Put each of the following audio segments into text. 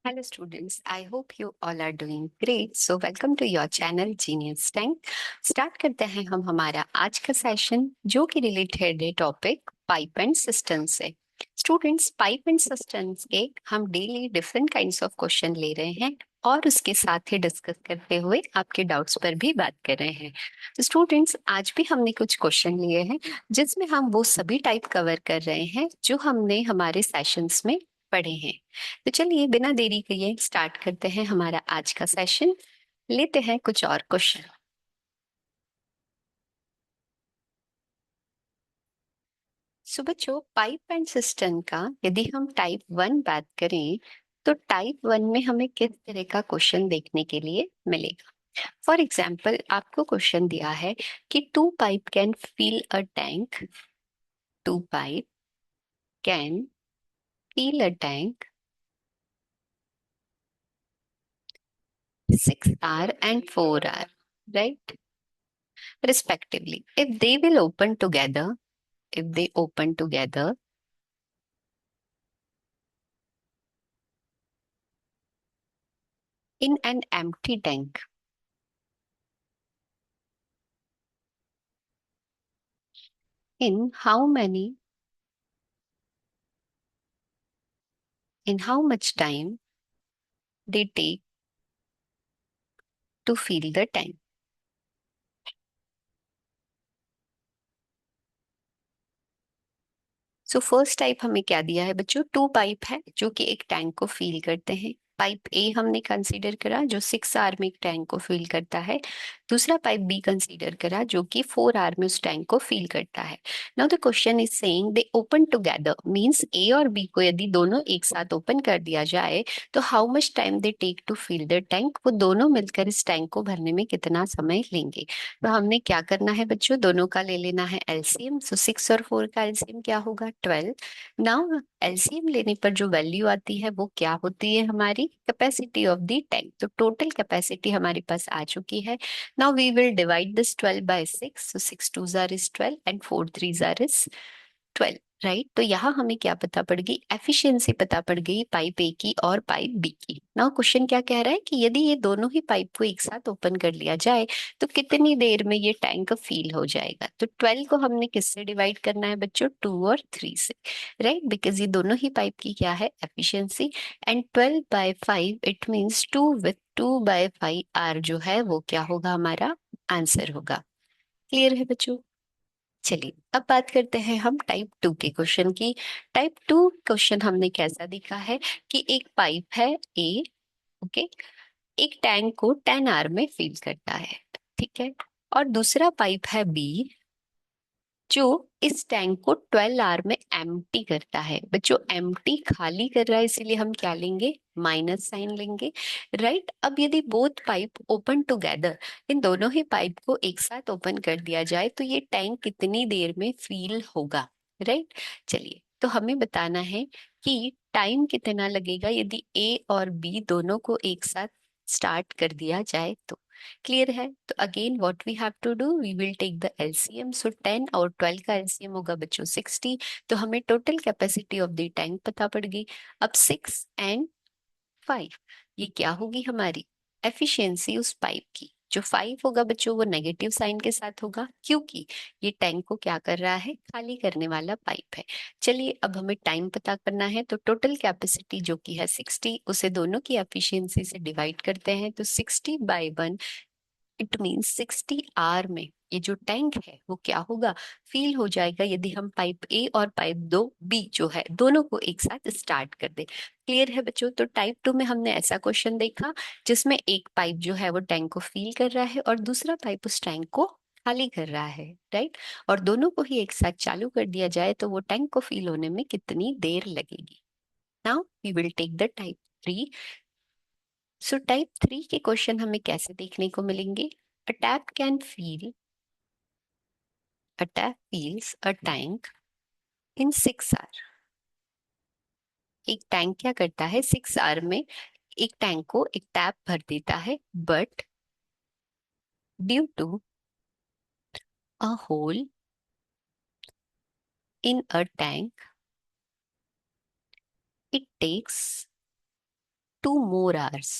Hello students, I hope you all are doing great. So welcome to your channel Genius Tank. Start करते हैं हम हमारा आज का सेशन जो कि रिलेटेड है टॉपिक पाइप एंड सिस्टम से। स्टूडेंट्स, पाइप एंड सिस्टम्स के हम daily different kinds of question ले रहे हैं और उसके साथ ही डिस्कस करते हुए आपके डाउट्स पर भी बात कर रहे हैं। तो स्टूडेंट्स, आज भी हमने कुछ क्वेश्चन लिए हैं जिसमें हम वो सभी टाइप कवर कर रहे हैं जो हमने हमारे सेशंस में पढ़े हैं। तो चलिए बिना देरी किए स्टार्ट करते हैं हमारा आज का सेशन। लेते हैं कुछ और क्वेश्चन। सो बच्चों, पाइप एंड सिस्टम का यदि हम टाइप 1 बात करें तो टाइप 1 में हमें किस तरह का क्वेश्चन देखने के लिए मिलेगा। फॉर एग्जाम्पल, आपको क्वेश्चन दिया है कि two pipe can fill a tank, two pipe can fill a tank 6 hour and 4 hour, right? Respectively. If they will open together, if they open together in an empty tank, in how much time they take to fill the tank. So first type हमें क्या दिया है बच्चों? To pipe है जो कि एक tank को फील करते हैं। पाइप ए हमने कंसीडर करा जो 6 आवर में एक टैंक को फील करता है। दूसरा पाइप बी कंसीडर करा जो कि 4 आवर में उस टैंक को फील करता है। Now the question is saying they open together, means A और बी को यदि दोनों एक साथ ओपन कर दिया जाए तो how much time they take to fill the tank, वो दोनों मिलकर इस टैंक को भरने में कितना समय लेंगे। तो हमने क्या करना है बच्चों? दोनों का ले लेना है एलसीएम। सो 6 और 4 का एलसीएम क्या होगा? 12। नाउ एलसीएम लेने पर जो वैल्यू आती है वो क्या होती है? हमारी कैपेसिटी ऑफ द टैंक। तो टोटल कैपेसिटी हमारे पास आ चुकी है। Now we will divide this 12 by 6। So 6 2s is 12 and 4 3s is 12, right. तो यहाँ हमें क्या पता पड़ गई? एफिशिएंसी पता पड़ गई पाइप ए की और पाइप बी की। नाउ क्वेश्चन क्या कह रहा है कि यदि ये दोनों ही पाइप को एक साथ ओपन कर लिया जाए तो कितनी देर में ये टैंक फिल हो जाएगा। तो 12 को हमने किससे डिवाइड करना है बच्चों? 2 और 3 से, राइट, बिकॉज ये दोनों ही पाइप की क्या है? Efficiency. And 12 by 5 it means 2 with 2 by 5 are जो है वो क्या होगा? हमारा आंसर होगा। क्लियर है बच्चों? चलिए अब बात करते हैं हम टाइप 2 के क्वेश्चन की। टाइप 2 क्वेश्चन हमने कैसा देखा है कि एक पाइप है ए, ओके, एक टैंक को 10 आवर में फिल करता है, ठीक है, और दूसरा पाइप है बी जो इस टैंक को 12 आवर में एम्प्टी करता है। बच्चों, एम्प्टी खाली कर रहा है इसीलिए हम क्या लेंगे? माइनस साइन लेंगे, राइट। अब यदि बोथ पाइप ओपन टुगेदर, इन दोनों ही पाइप को एक साथ ओपन कर दिया जाए तो ये टैंक कितनी देर में फिल होगा, राइट। चलिए, तो हमें बताना है कि टाइम कितना लगेगा यदि ए और बी दोनों को एक साथ स्टार्ट कर दिया जाए तो। क्लियर है? तो again what we have to do, we will take the LCM. So 10 और 12 का एलसीएम होगा बच्चों 60। तो हमें total capacity of the tank पता पड़ गई। अब 6 and 5, ये क्या होगी? हमारी एफिशिएंसी उस पाइप की। जो 5 होगा बच्चों वो नेगेटिव साइन के साथ होगा क्योंकि ये टैंक को क्या कर रहा है? खाली करने वाला पाइप है। चलिए अब हमें टाइम पता करना है, तो टोटल कैपेसिटी जो कि है 60 उसे दोनों की एफिशिएंसी से डिवाइड करते हैं। तो 60/1 इट मीन्स 60 आवर में ये जो टैंक है वो क्या होगा? फील हो जाएगा यदि हम पाइप ए और पाइप 2 बी जो है दोनों को एक साथ स्टार्ट कर दे। क्लियर है बच्चों? तो टाइप 2 में हमने ऐसा क्वेश्चन देखा जिसमें एक पाइप जो है वो टैंक को फील कर रहा है और दूसरा पाइप उस टैंक को खाली कर रहा है, राइट। और दोनों को ही एक साथ चालू कर दिया जाए तो वो टैंक को फील होने में कितनी देर लगेगी। Now we will take the type 3। So type 3 के क्वेश्चन हमें कैसे देखने को मिलेंगे? A tap can fill, a tap fills a tank in 6 hours. एक टैंक क्या करता है? 6 आवर में एक टैंक को एक टैप भर देता है, but due to a hole in a tank it takes 2 more hours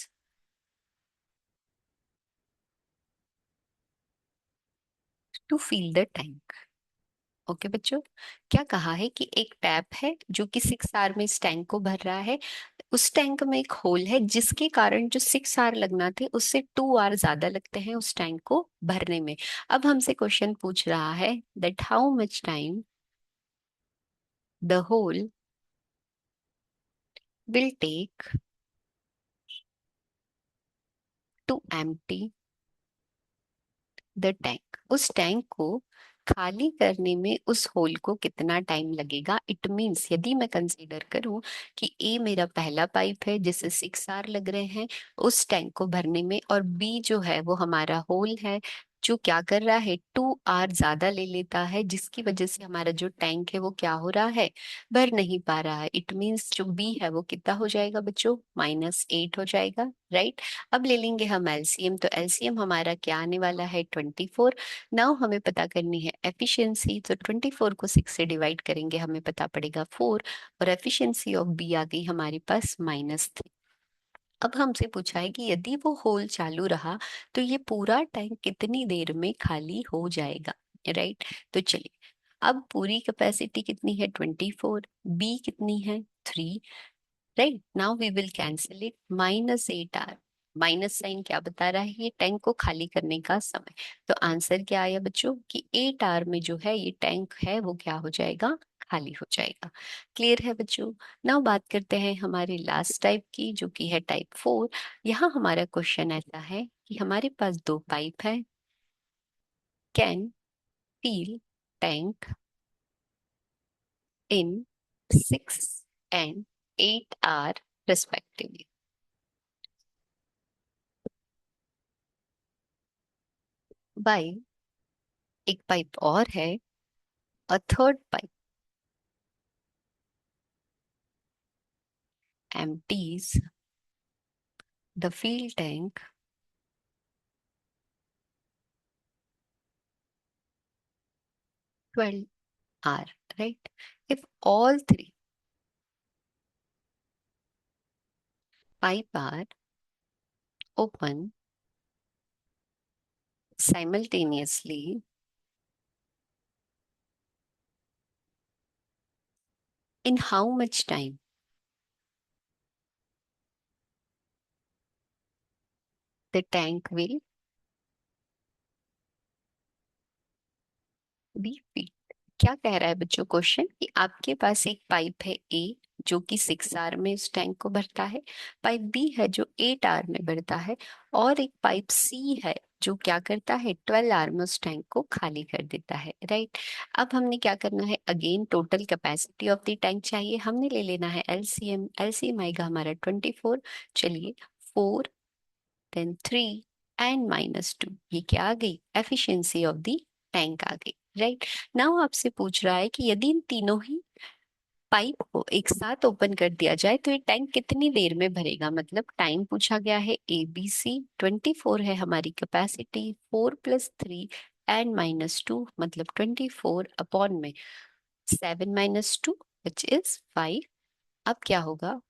to fill the tank. Okay बच्चों, क्या कहा है कि एक टैप है जो कि 6 आवर में इस टैंक को भर रहा है। उस टैंक में एक होल है जिसके कारण जो 6 आवर लगना थे उससे 2 आवर ज्यादा लगते हैं उस टैंक को भरने में। अब हमसे क्वेश्चन पूछ रहा है that how much time the hole will take to empty the tank. उस टैंक को खाली करने में उस होल को कितना टाइम लगेगा। इट मीन्स यदि मैं कंसीडर करूं कि ए मेरा पहला पाइप है जिससे 6 आवर लग रहे हैं उस टैंक को भरने में, और बी जो है वो हमारा होल है जो क्या कर रहा है 2 आवर ज्यादा ले लेता है, जिसकी वजह से हमारा जो टैंक है वो क्या हो रहा है, भर नहीं पा रहा है। इट मीन्स जो बी है वो कितना हो जाएगा बच्चों, -8 हो जाएगा, राइट। अब ले लेंगे हम एलसीएम, तो एलसीएम हमारा क्या आने वाला है 24। नाउ हमें पता करनी है एफिशिएंसी, तो 24 को 6 से डिवाइड करेंगे हमें पता पड़ेगा 4, और एफिशिएंसी ऑफ बी आ गई हमारे पास -3। अब हमसे पूछा है कि यदि वो होल चालू रहा तो ये पूरा टैंक कितनी देर में खाली हो जाएगा, राइट। तो चलिए, अब पूरी कैपेसिटी कितनी है 24, बी कितनी है 3, right. Now we will cancel it, -8 hour. Minus sign क्या बता रहा है, ये टैंक को खाली करने का समय। तो आंसर क्या आया बच्चों कि 8 आवर में जो है ये टैंक है वो क्या हो जाएगा, खाली हो जाएगा। क्लियर है बच्चों। नाउ बात करते हैं हमारे लास्ट टाइप की जो कि है टाइप 4। यहाँ हमारा क्वेश्चन ऐसा है कि हमारे पास 2 पाइप है, can fill tank in 6 and 8 hour respectively। By एक पाइप और है, a third pipe empties the fuel tank 12 hour, right? If all three pipe are open simultaneously, in how much time the tank will be filled। क्या कह रहा है बच्चों question कि आपके पास एक पाइप है ए जो कि 6 आवर में उस टैंक को भरता है, पाइप बी है जो 8 आवर में भरता है, और एक पाइप सी है जो क्या करता है 12 आवर में उस टैंक को खाली कर देता है, राइट। अब हमने क्या करना है, again total capacity of the tank चाहिए, हमने ले लेना है एलसीएम। एलसीएम आएगा हमारा 24। चलिए, 4 देन 3 एंड -2, ये क्या आ गई, एफिशिएंसी ऑफ द टैंक आ गई, राइट। नाउ आपसे पूछ रहा है कि यदि इन तीनों ही पाइप को एक साथ ओपन कर दिया जाए तो ये टैंक कितनी देर में भरेगा, मतलब टाइम पूछा गया है ABC। 24 है हमारी कैपेसिटी, 4 + 3 एंड -2 मतलब 24 अपॉन में 7 - 2 विच इज 5। अब क्या होगा,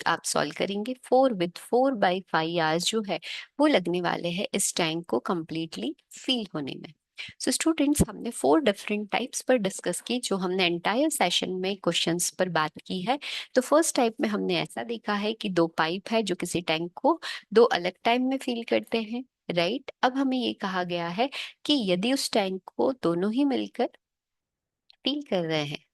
आप सॉल्व करेंगे, 4 with 4/5 आवर्स जो है वो लगने वाले हैं इस टैंक को कंप्लीटली फिल होने में। सो स्टूडेंट्स, हमने 4 डिफरेंट टाइप्स पर डिस्कस की जो हमने एंटायर सेशन में क्वेश्चंस पर बात की है। तो फर्स्ट टाइप में हमने ऐसा देखा है कि 2 पाइप है जो किसी टैंक को 2 अलग टाइम में फिल करते हैं, राइट। अब हमें ये कहा गया है कि यदि उस टैंक को दोनों ही मिलकर फिल कर रहे हैं,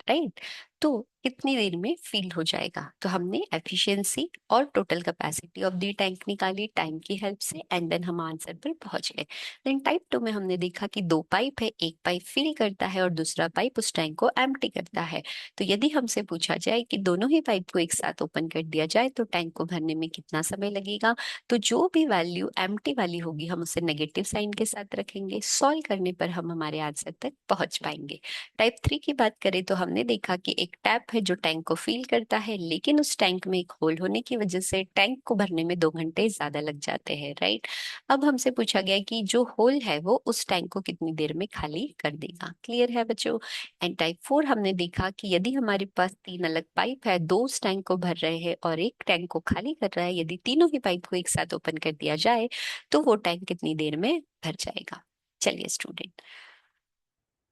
राइट, तो कितनी देर में फिल हो जाएगा। तो हमने एफिशिएंसी और total capacity of the tank निकाली टाइम की हेल्प से, एंड देन हम आंसर पर पहुंच गए। देन टाइप 2 में हमने देखा कि 2 पाइप है, एक पाइप फिल करता है और दूसरा पाइप उस टैंक को एम्प्टी करता है। तो यदि हमसे पूछा जाए कि दोनों ही पाइप को एक साथ ओपन कर दिया जाए तो टैंक को भरने में कितना समय लगेगा, तो जो भी वैल्यू एम्प्टी वाली होगी हम उसे नेगेटिव साइन के साथ रखेंगे। सॉल्व करने पर हम हमारे आंसर तक पहुंच पाएंगे। टाइप 3 की बात करें तो हमने देखा कि एक टैप है जो टैंक को फील करता है, लेकिन उस टैंक में एक होल होने की वजह से टैंक को भरने में 2 घंटे ज्यादा लग जाते हैं, राइट। अब हमसे पूछा गया कि जो होल है वो उस टैंक को कितनी देर में खाली कर देगा। क्लियर है बच्चों। एंड टाइप 4 हमने देखा कि यदि हमारे पास 3 अलग पाइप है, दो उस टैंक को भर रहे हैं और एक टैंक को खाली कर रहा है, यदि तीनों ही पाइप को एक साथ ओपन कर दिया जाए तो वो टैंक कितनी देर में भर जाएगा। चलिए student,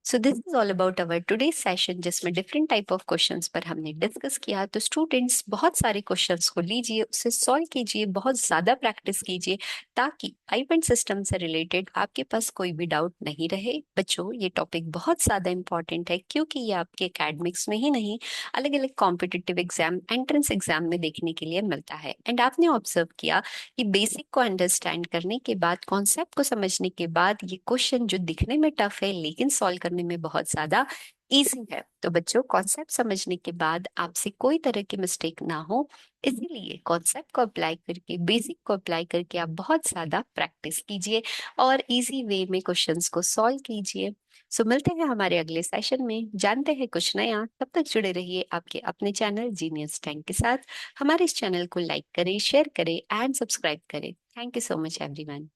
so this is all about our today session, जिसमें डिफरेंट टाइप ऑफ क्वेश्चंस पर हमने डिस्कस किया। तो स्टूडेंट्स बहुत सारे क्वेश्चंस को लीजिए, उसे सॉल्व कीजिए, बहुत ज्यादा प्रैक्टिस कीजिए, ताकि पाइप एंड सिस्टम से रिलेटेड आपके पास कोई भी डाउट नहीं रहे। बच्चों ये टॉपिक बहुत ज्यादा इंपॉर्टेंट है, क्योंकि ये आपके एकेडमिक्स में ही नहीं, अलग अलग कॉम्पिटिटिव एग्जाम, एंट्रेंस एग्जाम में देखने के लिए मिलता है। एंड आपने ऑब्जर्व किया कि बेसिक को अंडरस्टैंड करने के बाद, कॉन्सेप्ट को समझने के बाद, ये क्वेश्चन जो दिखने में टफ है लेकिन सॉल्व करने में बहुत ज्यादा इजी है। तो बच्चों कॉन्सेप्ट समझने के बाद आपसे कोई तरह की मिस्टेक ना हो, इसीलिए कॉन्सेप्ट को अप्लाई करके, बेसिक को अप्लाई करके आप बहुत ज्यादा प्रैक्टिस कीजिए और इजी वे में क्वेश्चंस को सॉल्व कीजिए। सो मिलते हैं हमारे अगले सेशन में, जानते हैं कुछ नया। तब तक जुड़े रहिए आपके अपने चैनल जीनियस टैंक के साथ। हमारे इस चैनल को लाइक करें, शेयर करें एंड सब्सक्राइब करें। Thank you so much everyone.